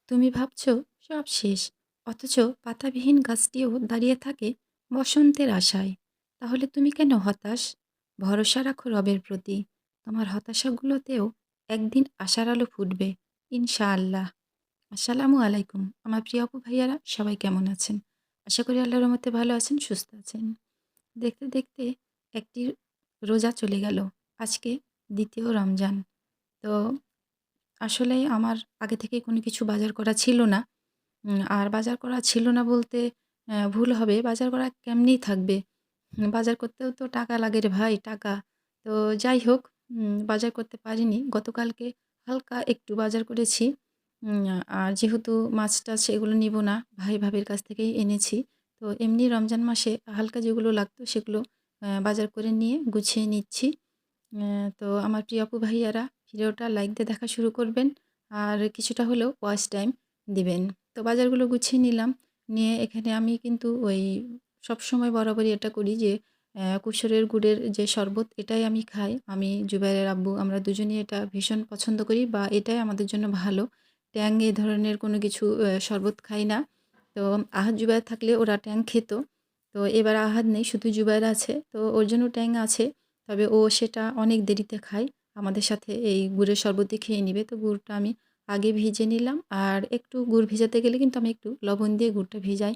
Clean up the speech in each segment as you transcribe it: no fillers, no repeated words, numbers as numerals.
তুমি ভাবছো সব শেষ, অথচ পাতাবিহীন গাছটিও দাঁড়িয়ে থাকে বসন্তের আশায়। তাহলে তুমি কেন হতাশ? ভরসা রাখো রবের প্রতি। তোমার হতাশাগুলোতেও একদিন আশার আলো ফুটবে, ইনশাআল্লাহ। আসসালামু আলাইকুম আমার প্রিয় আপু ভাইয়ারা, সবাই কেমন আছেন? আশা করি আল্লাহর রহমতে ভালো আছেন, সুস্থ আছেন। দেখতে দেখতে একটি রোজা চলে গেল। আজকে দ্বিতীয় রমজান। তো আসলেই আমার আগে থেকেই কোনো কিছু বাজার করা ছিল না। আর বাজার করা ছিল না বলতে ভুল হবে। বাজার করা কেমনেই থাকবে? বাজার করতেও তো টাকা লাগে রে ভাই, টাকা। তো যাই হোক, বাজার করতে পারিনি। গতকালকে হালকা একটু বাজার করেছি। উম আর যেহেতু মাছ-টাছ এগুলো নিব না, ভাই ভাবির কাছ থেকেই এনেছি। তো এমনি রমজান মাসে হালকা যেগুলো লাগতো সেগুলো বাজার করে নিয়ে গুছিয়ে নিচ্ছি। তো আমার প্রিয় আপু ভাইয়ারা, ভিডিওটা লাইক দিয়ে দেখা শুরু করবেন। আর কিছুটা হলেও ওয়াচ টাইম দিবেন। তো বাজারগুলো গুছিয়ে নিলাম। নিয়ে এখানে আমি কিন্তু ওই সবসময় বরাবরই এটা করি যে কুশরের গুড়ের যে শরবত এটাই আমি খাই। আমি জুবাইরের আব্বু আমরা দুজনেই এটা ভীষণ পছন্দ করি বা এটাই আমাদের জন্য ভালো। ট্যাং এ ধরনের কোনো কিছু শরবত খাই না। তো আহাদ জুবায়ের থাকলে ওরা ট্যাং খেত। তো এবার আহাদ নেই, শুধু জুবায়ের আছে। তো ওর জন্য ট্যাং আছে। তবে ও সেটা অনেক দেরিতে খায়। আমাদের সাথে এই গুড়ের শরবতই খেয়ে নিবে। তো গুড়টা আমি আগে ভিজে নিলাম। আর একটু গুড় ভিজাতে গেলে কিন্তু আমি একটু লবণ দিয়ে গুড়টা ভিজাই।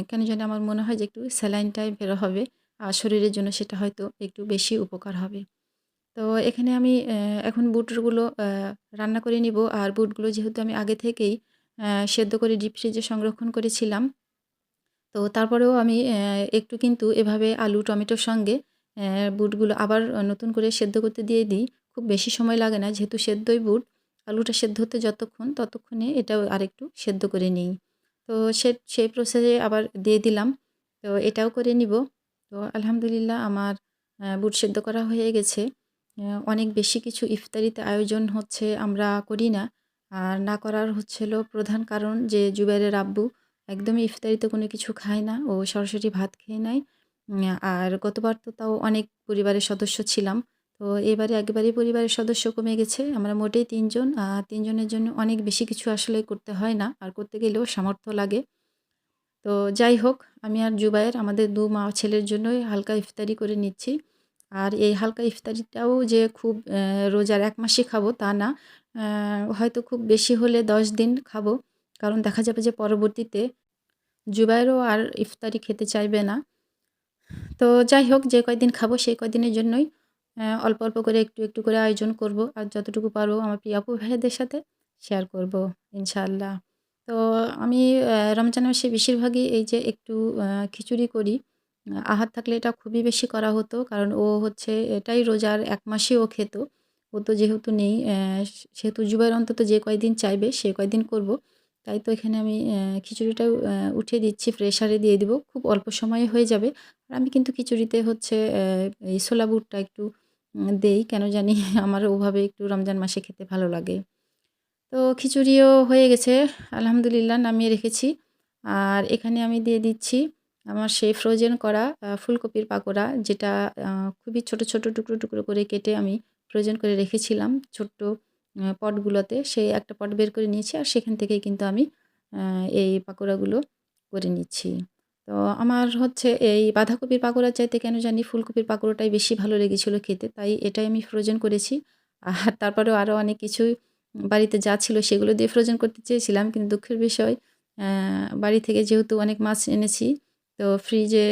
কেন জানি আমার মনে হয় যে একটু স্যালাইন টাইপের হবে। আর শরীরের জন্য সেটা হয়তো একটু বেশি উপকার হবে। তো এখানে আমি এখন বুটগুলো রান্না করে নিব। আর বুটগুলো যেহেতু আমি আগে থেকেই সেদ্ধ করে ডিপ ফ্রিজে সংরক্ষণ করেছিলাম। তো তারপরেও আমি একটু কিন্তু এভাবে আলু, টমেটোর সঙ্গে বুটগুলো আবার নতুন করে সেদ্ধ করতে দিয়ে দিই। খুব বেশি সময় লাগে না, যেহেতু সেদ্ধই বুট। আলুটা সেদ্ধ হতে যতক্ষণ, ততক্ষণে এটাও আরেকটু সেদ্ধ করে নিই। তো সেই প্রসেসে আবার দিয়ে দিলাম। তো এটাও করে নিব। তো আলহামদুলিল্লাহ আমার বুট সেদ্ধ করা হয়ে গেছে। অনেক বেশি কিছু ইফতারিতে আয়োজন হচ্ছে, আমরা করি না। আর না করার হচ্ছে হলো প্রধান কারণ যে জুবাইরের আব্বু একদমই ইফতারিতে কোনো কিছু খায় না। ও সরাসরি ভাত খেয়ে নেয়। আর গতবার তো তাও অনেক পরিবারের সদস্য ছিলাম। তো এবারে একেবারেই পরিবারের সদস্য কমে গেছে। আমরা মোটেই ৩ জন। ৩ জনের জন্য অনেক বেশি কিছু আসলে করতে হয় না। আর করতে গেলেও সামর্থ্য লাগে। তো যাই হোক, আমি আর জুবায়ের আমাদের ২ মা ছেলের জন্যই হালকা ইফতারি করে নিচ্ছি। আর এই হালকা ইফতারিটাও যে খুব রোজার ১ মাসই খাবো তা না। হয়তো খুব বেশি হলে ১০ দিন খাবো। কারণ দেখা যাবে যে পরবর্তীতে জুবায়েরও আর ইফতারি খেতে চাইবে না। তো যাই হোক, যে কয়দিন খাবো সেই কয়দিনের জন্যই অল্প, অল্প করে একটু, একটু করে আয়োজন করব। আর যতটুকু পারবো আমার প্রিয় আপু ভাইয়াদের সাথে শেয়ার করব ইনশাআল্লাহ। তো আমি রমজান মাসে বেশিরভাগই এই যে একটু খিচুড়ি করি। আহাদ থাকলে এটা খুবই বেশি করা হতো। কারণ ও হচ্ছে এটাই রোজার ১ মাসই ও খেত। ও তো যেহেতু নেই, সেহেতু জুবায়ের অন্তত যে কয়দিন চাইবে সে কয়দিন করব। তাই তো এখানে আমি খিচুড়িটাও উঠিয়ে দিচ্ছি, প্রেশারে দিয়ে দিব। খুব অল্প সময়ে হয়ে যাবে। আর আমি কিন্তু খিচুড়িতে হচ্ছে এই ছোলা বুটটা একটু দেই। কেন জানি আমার ওভাবে একটু রমজান মাসে খেতে ভালো লাগে। তো খিচুড়িও হয়ে গেছে। আলহামদুলিল্লাহ নামিয়ে রেখেছি। আর এখানে আমি দিয়ে দিচ্ছি আমার সেই ফ্রোজেন করা ফুলকপির পাকোড়া, যেটা আ খুবই ছোট, ছোট টুকরো, টুকরো করে কেটে আমি ফ্রোজেন করে রেখেছিলাম ছোট্ট পটগুলোতে। সেই একটা পট বের করে নিয়েছি। আর সেখান থেকেই কিন্তু আমি আ এই পাকোড়াগুলো করে নিচ্ছি। তো আমার হচ্ছে এই বাঁধাকপির পাকোড়ার চাইতে কেন জানি ফুলকপির পাকোড়াটাই বেশি ভালো লেগেছিল খেতে। তাই এটাই আমি ফ্রোজেন করেছি। আর তারপরেও আরও অনেক কিছুই বাড়িতে যা ছিল সেগুলো দিয়ে ফ্রোজেন করতে চেয়েছিলাম। কিন্তু দুঃখের বিষয়, অ্যা বাড়ি থেকে যেহেতু অনেক মাছ এনেছি, তো ফ্রিজে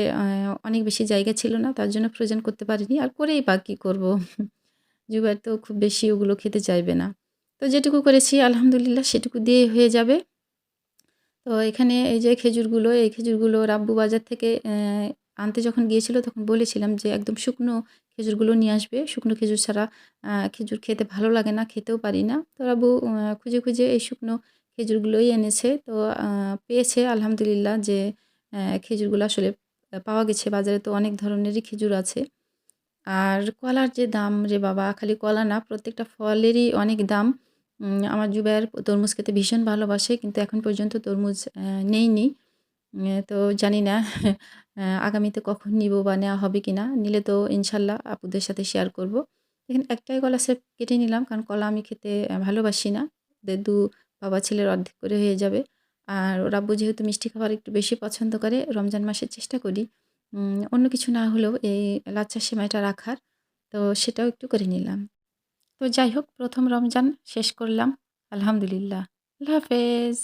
অনেক বেশি জায়গা ছিল না। তার জন্য ফ্রোজেন করতে পারিনি। আর করেই বা কি করব? জুবায়ের তো খুব বেশি ওগুলো খেতে চাইবে না। তো যেটুকু করেছি আলহামদুলিল্লাহ সেটুকু দিয়েই হয়ে যাবে। তো এখানে এই যে খেজুরগুলো, এই খেজুরগুলো রাব্বু বাজার থেকে আনতে যখন গিয়েছিল তখন বলেছিলাম যে একদম শুকনো খেজুরগুলো নিয়ে আসবে। শুকনো খেজুর ছাড়া খেজুর খেতে ভালো লাগে না, খেতেও পারি না। তো রাব্বু খুঁজে, খুঁজে এই শুকনো খেজুরগুলোই এনেছে। তো আ পেয়েছে আলহামদুলিল্লাহ যে খেজুরগুলো আসলে পাওয়া গেছে। বাজারে তো অনেক ধরনেরই খেজুর আছে। আর কলার যে দাম রে বাবা! খালি কলা না, প্রত্যেকটা ফলেরই অনেক দাম। আমার জুবায়ের তরমুজ খেতে ভীষণ ভালোবাসে। কিন্তু এখন পর্যন্ত তরমুজ নেইনি। তো জানি না আগামীতে কখন নিবো বা নেওয়া হবে কিনা। নিলে তো ইনশাল্লাহ আপুদের সাথে শেয়ার করব। এখানে একটাই কলা স্রেফ কেটে নিলাম, কারণ কলা আমি খেতে ভালোবাসি না। ২ বাবা ছেলের অর্ধেক করে হয়ে যাবে। আর ওর আব্বু যেহেতু মিষ্টি খাবার একটু বেশি পছন্দ করে, রমজান মাসে চেষ্টা করি অন্য কিছু না হলেও এই লাচ্ছা সেমাইটা রাখার। তো সেটাও একটু করে নিলাম। তো যাই হোক ১ম রমজান শেষ করলাম। আলহামদুলিল্লাহ। আল্লাহ হাফেজ।